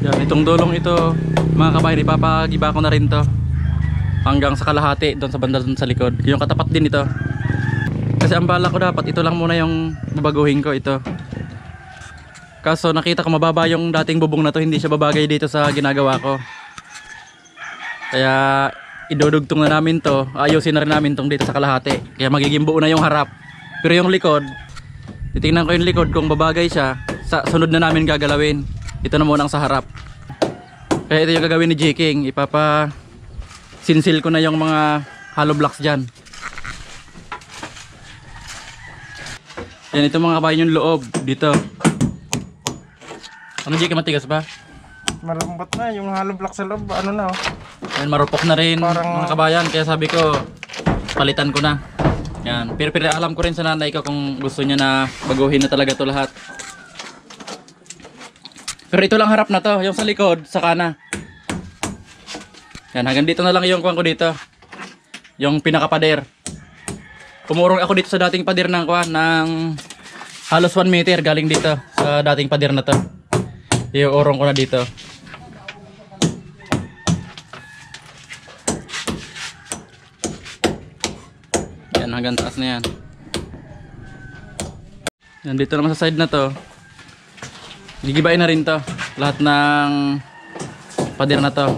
Yan, itong dulong ito mga kabayan, ipapagiba ko na rin to hanggang sa kalahati doon sa banda doon sa likod. Yung katapat din ito. Kasi ang bala ko dapat ito lang muna yung babaguhin ko ito. Kaso nakita ko mababa yung dating bubong na to, hindi siya babagay dito sa ginagawa ko. Kaya idudugtong na namin to, ayusin na rin namin tong dito sa kalahati. Kaya magiging buo na yung harap. Pero yung likod, titingnan ko yung likod kung babagay siya, sa sunod na namin gagalawin. Ito na muna ang sa harap. Kaya ito yung gagawin ni J-King, sinsil ko na yung mga hollow blocks dyan. Yan, ito mga kabayan yung loob dito. Ano J-King, matigas ba? Malambot na yung hollow block sa loob, ano na oh. Yan, marupok na rin Parang... mga kabayan, kaya sabi ko palitan ko na. Yan, pero alam ko rin sa nanay ko kung gusto niya na baguhin na talaga to lahat. Pero ito lang harap na to, yung sa likod, saka na. Yan, hanggang dito na lang yung kuwan ko dito. Yung pinakapader. Kumurong ako dito sa dating pader ng kuwan, ng halos 1 meter galing dito sa dating pader na to. Iuurong ko na dito. Yan, hanggang taas na yan. Yan, dito naman sa side na to, gigibain na rin to lahat ng pader na to.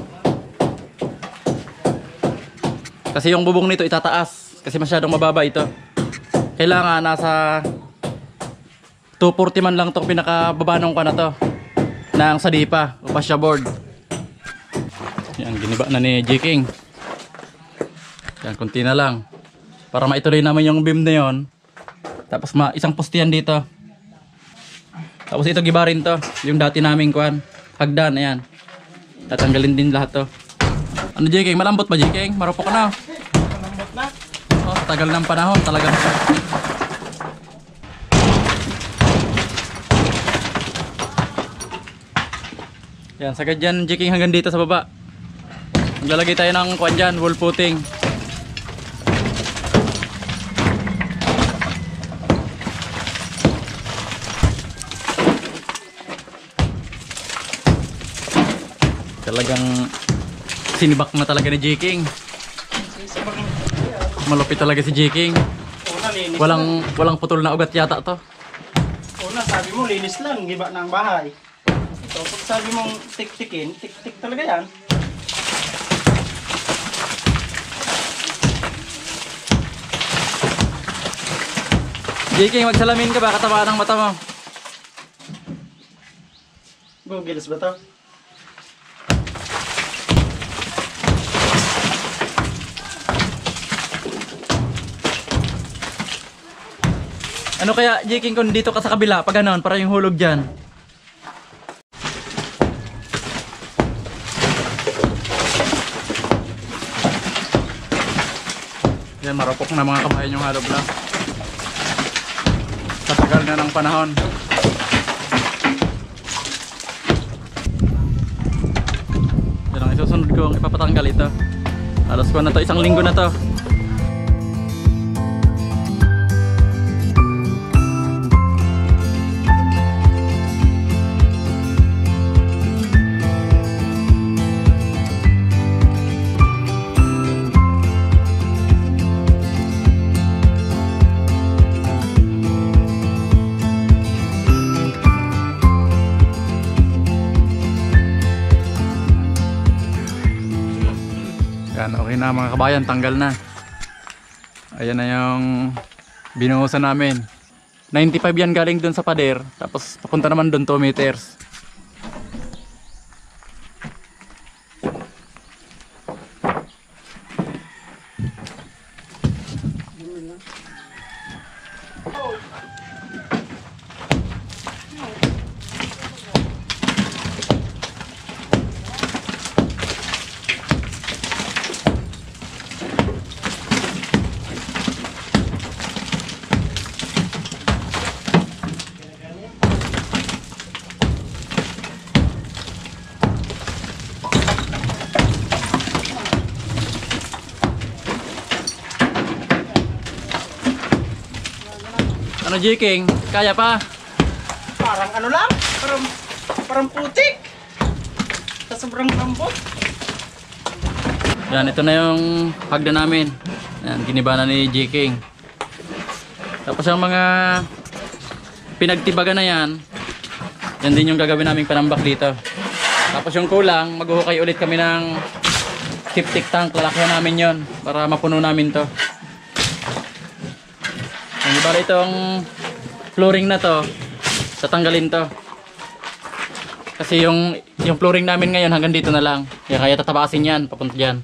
Kasi yung bubong nito itataas kasi masyadong mababa ito. Kailangan nasa 240 man lang tong pinakababanong ka na to ng sadipa o fascia board. Yan, giniba na ni J-King. Yan, konti na lang para maituloy naman yung beam na yon. Tapos isang postihan dito. Tapos ito giba rin to, yung dati naming kuan, hagdan, ayan. Tatanggalin din lahat to. Ano J-King, malambot ba J-King? Marupok na. Malambot na. Oh, tagal ng panahon talaga. Yan, sagad dyan J-King hanggang dito sa baba. Maglalagay tayo ng kuan dyan, wall footing. Talagang sinibak na talaga ni J-King. Malupit talaga si J-King. Walang putol na ugat yata to. Una, sabi mo linis lang, giba ng bahay. Ito, pag sabi mong tik-tikin, tik-tik talaga yan. J-King, magsalamin ka ba? Katabaan ng mata mo. Googles ba to? Ano kaya J-King kung dito ka sa kabila pag ganon, para yung hulog dyan? Yan, marupok na mga kabayan yung hollow block. Tatagal na ng panahon. Yan ang isusunod kong ipapatanggal ito. Alas ko na to, 1 linggo na to. Yan, okay na mga kabayan, tanggal na. Ayan na yung binuhusan namin. 95 yan galing dun sa pader, tapos papunta naman dun 2 meters. Ano J-King? Kaya pa? Parang ano lang, parang putik. sa sobrang lambot. Yan, ito na yung hagdan namin. Yan, giniba na ni J. King. Tapos yung mga pinagtibagan na yan, yan din yung gagawin naming panambak dito. Tapos yung kulang, maghuhukay ulit kami ng septic tank. Lalakyan namin yon para mapuno namin to. Yung iba itong flooring na to, tatanggalin to. Kasi yung flooring namin ngayon hanggang dito na lang. Kaya tatabasin yan, papunta dyan.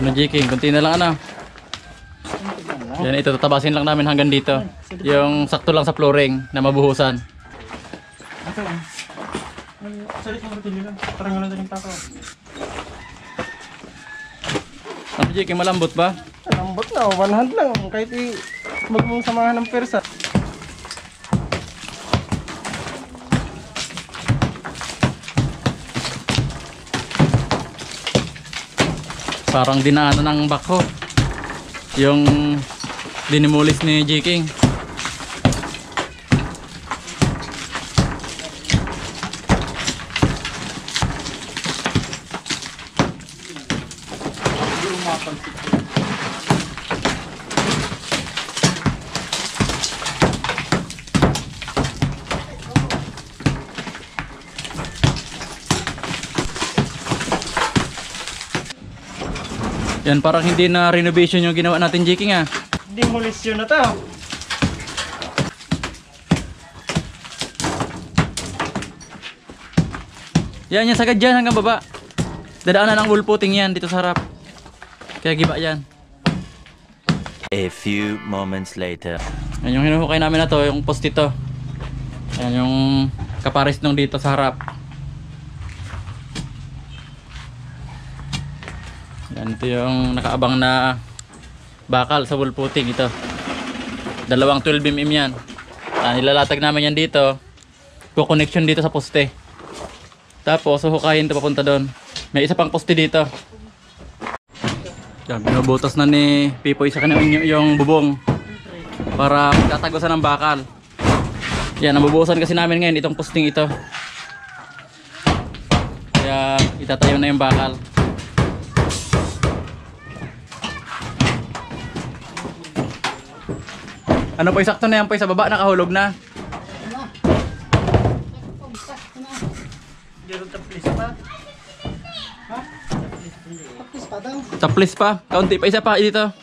Ano J-King, kunti na lang ano. Yan, ito tatabasin lang namin hanggang dito. Yung sakto lang sa flooring na mabuhusan. Ito lang. Salit mo rin lang. Parang wala din tako. Ano J-King, malambot ba? Lambot na, one hand lang. Kahit wag mong samahan ng persa. Parang dinaanan ng bako yung dinimulis ni J-King. Yan, parang hindi na renovation yung ginawa natin, J-King ah. Demolition na to. Yan, yan sagad dyan hanggang baba. Dadaanan ang wall footing yan dito sa harap. Kaya giba yan. A few moments later. Yan yung hinuhukay namin na to, yung post ito. Yan yung kapares nung dito sa harap. Yan, ito yung nakaabang na bakal sa wall footing ito. Dalawang 12mm yan. Nilalatag namin yan dito. Connection dito sa poste. Tapos huhukayin ito papunta doon. May isa pang poste dito. Yan, binubutas na ni Pipoy sa kanya yung bubong para tatagosan ng bakal. Yan, nabubuhusan kasi namin ngayon itong posting ito. Kaya itatayo na yung bakal. Ano po, sakto na yan po sa baba, nakahulog na. Taplis pa, kaunti pa, isa pa dito.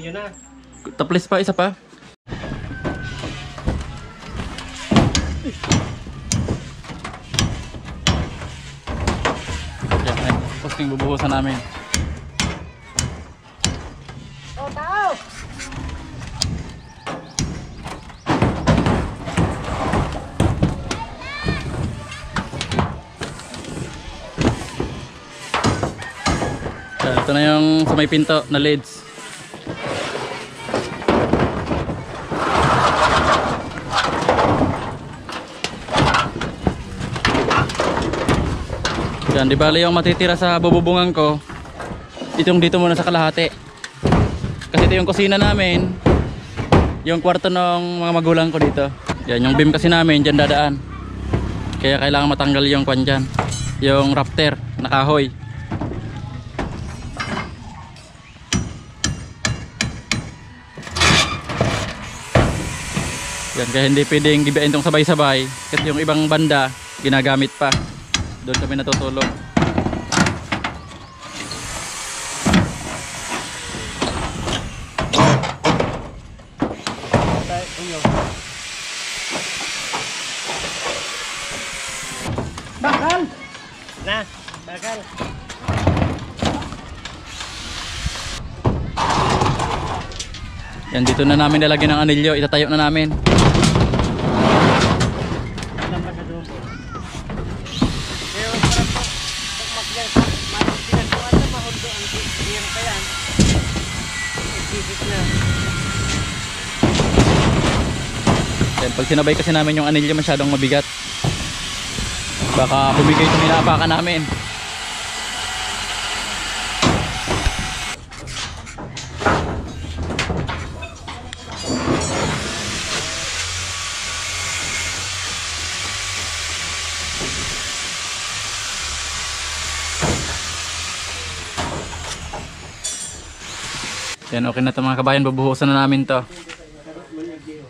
Yun na. Taplis pa, isa pa. Yan, ay, posting bubuhusan namin. Ito na yung sa may pinto na leads. Yan, di bali yung matitira sa bububungan ko. Itong dito muna sa kalahati. Kasi ito yung kusina namin. Yung kwarto ng mga magulang ko dito. Yan, yung beam kasi namin dyan dadaan. Kaya kailangan matanggal yung kwan dyan. Yung rafter na kahoy. Yan, kaya hindi pwedeng gibain tong sabay-sabay kasi yung ibang banda ginagamit pa. Doon kami natutulog. Bakal! Na, bakal. Yan, dito na namin lalagyan ng anilyo. Itatayo na namin. Alam na ka doon. Kaya wag parang pagmagyan sa pinagkuhan na mahundo ang tiyang kayan. Ipisip na. Yan, pag sinabay kasi namin yung anilyo masyadong mabigat. Baka bumigay itong inaapakan namin. Yan, okay na ito mga kabayan. Bubuhusan na namin to.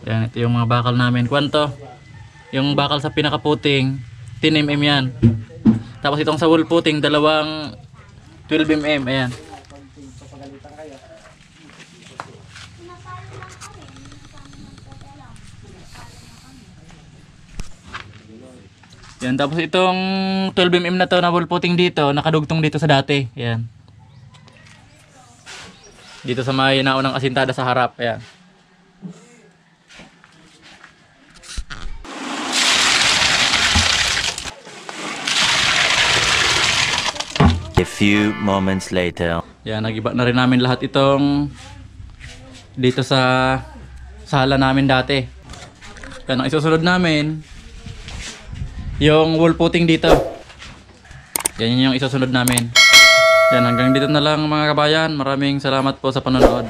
Yan, ito yung mga bakal namin. Kwanto? Yung bakal sa pinakaputing 10mm yan. Tapos itong sa wall puting dalawang 12mm. Ayan. Yan, tapos itong 12mm na to na wall puting dito, nakadugtong dito sa dati. Ayan. Dito sa may naunang asintada sa harap. Ayan. A few moments later. Yan, nagiba na rin namin lahat itong dito sa sala namin dati. Yan, ang isusunod namin yung wall putting dito. Yan yun yung isusunod namin. Yan, hanggang dito na lang mga kabayan. Maraming salamat po sa panonood.